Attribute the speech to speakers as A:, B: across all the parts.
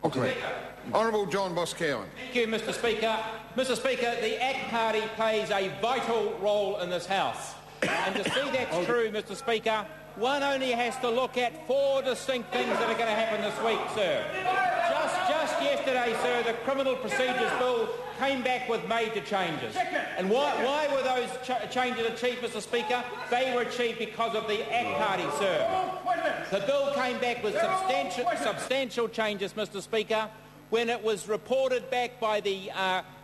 A: Honourable John Boscawen.
B: Thank you, Mr Speaker. Mr Speaker, the ACT Party plays a vital role in this House. And to see that's true, Mr Speaker, one only has to look at 4 distinct things that are going to happen this week, sir. Just yesterday, sir, the Criminal Procedures Bill came back with major changes. And why were those changes achieved, Mr Speaker? They were achieved because of the ACT Party, sir. The bill came back with substantial changes, Mr Speaker. When it was reported back by the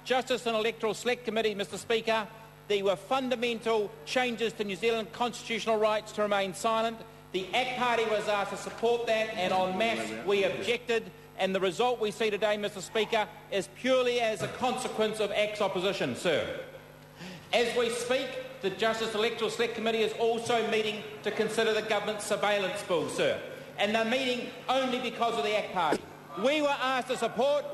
B: Justice and Electoral Select Committee, Mr Speaker, there were fundamental changes to New Zealand constitutional rights to remain silent. The ACT Party was asked to support that, and en masse we objected. And the result we see today, Mr Speaker, is purely as a consequence of ACT's opposition, sir. As we speak, the Justice Electoral Select Committee is also meeting to consider the government's surveillance bill, sir. And they're meeting only because of the ACT Party. We were asked to support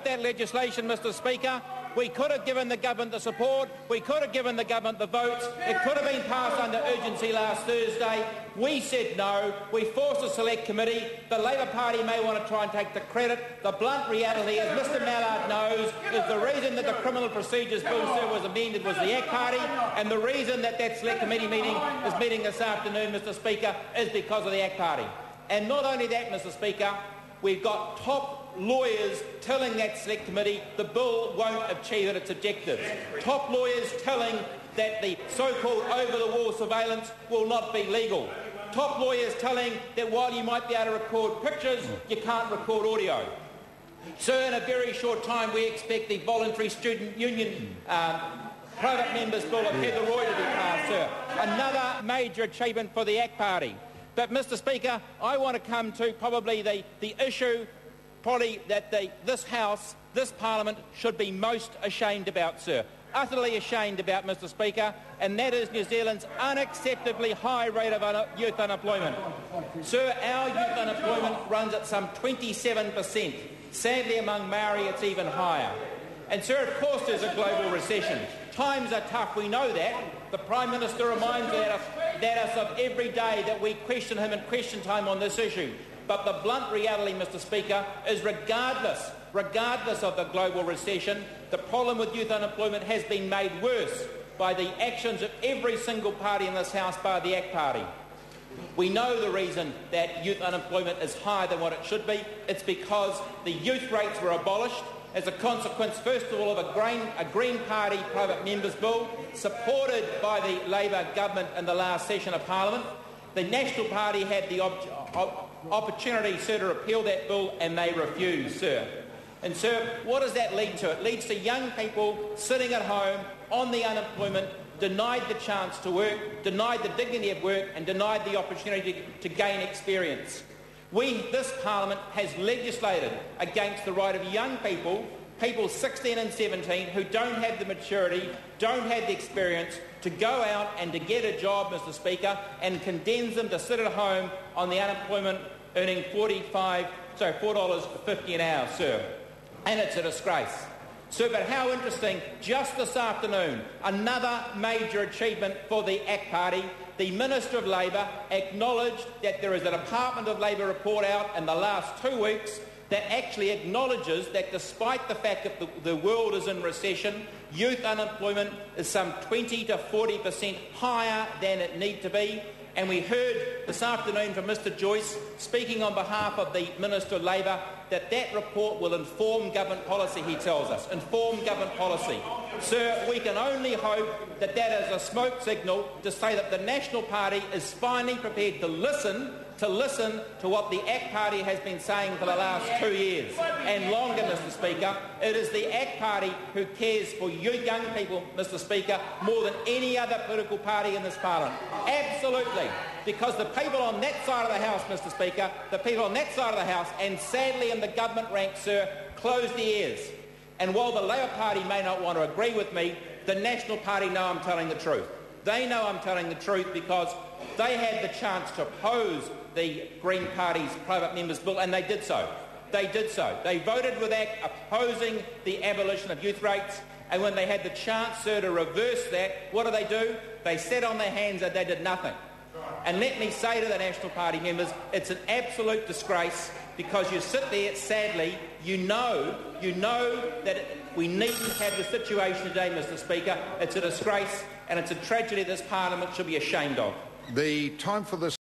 B: that legislation, Mr Speaker. We could have given the government the support. We could have given the government the votes. It could have been passed under urgency last Thursday. We said no. We forced a select committee. The Labor Party may want to try and take the credit. The blunt reality, as Mr Mallard knows, is the reason that the Criminal Procedures Bill, sir, was amended was the ACT Party, and the reason that select committee meeting is meeting this afternoon, Mr Speaker, is because of the ACT Party. And not only that, Mr Speaker, we've got top lawyers telling that select committee the bill won't achieve its objectives. Top lawyers telling that the so-called over-the-wall surveillance will not be legal. Top lawyers telling that while you might be able to record pictures, you can't record audio. Sir, in a very short time we expect the Voluntary Student Union Private Members Bill of Heather Roy to be passed, sir. Another major achievement for the ACT Party. But, Mr Speaker, I want to come to probably the issue that this House, this Parliament, should be most ashamed about, sir. Utterly ashamed about, Mr Speaker, and that is New Zealand's unacceptably high rate of youth unemployment. Sir, our youth unemployment runs at some 27%. Sadly, among Maori, it's even higher. And, sir, of course there's a global recession. Times are tough, we know that. The Prime Minister reminds us of every day that we question him in question time on this issue. But the blunt reality, Mr Speaker, is regardless of the global recession, the problem with youth unemployment has been made worse by the actions of every single party in this House bar the ACT Party. We know the reason that youth unemployment is higher than what it should be. It's because the youth rates were abolished as a consequence, first of all, of a Green Party private members bill supported by the Labor government in the last session of Parliament. The National Party had the opportunity, sir, to repeal that bill, and they refused, sir. And, sir, what does that lead to? It leads to young people sitting at home on the unemployment, denied the chance to work, denied the dignity of work, and denied the opportunity to gain experience. This Parliament has legislated against the right of young people 16 and 17, who don't have the maturity, don't have the experience to go out and to get a job, Mr Speaker, and condemns them to sit at home on the unemployment earning $4.50 an hour, sir. And it's a disgrace. Sir, but how interesting, just this afternoon, another major achievement for the ACT Party. The Minister of Labour acknowledged that there is a Department of Labour report out in the last 2 weeks that actually acknowledges that despite the fact that the world is in recession, youth unemployment is some 20 to 40% higher than it need to be. And we heard this afternoon from Mr Joyce, speaking on behalf of the Minister of Labour, that report will inform government policy, he tells us. Inform government policy. Sir, we can only hope that is a smoke signal to say that the National Party is finally prepared to listen to what the ACT Party has been saying for the last 2 years and longer, Mr Speaker. It is the ACT Party who cares for you young people, Mr Speaker, more than any other political party in this Parliament. Absolutely. Because the people on that side of the House, Mr Speaker, the people on that side of the House, and sadly in the government ranks, sir, close the ears. And while the Labor Party may not want to agree with me, the National Party know I'm telling the truth. They know I'm telling the truth because they had the chance to oppose the Green Party's private members bill, and they did so. They did so. They voted with ACT opposing the abolition of youth rates, and when they had the chance, sir, to reverse that, what do? They sat on their hands and they did nothing. And let me say to the National Party members, it's an absolute disgrace, because you sit there, sadly, you know that we need to have the situation today, Mr Speaker. It's a disgrace and it's a tragedy this Parliament should be ashamed of.
A: The time for this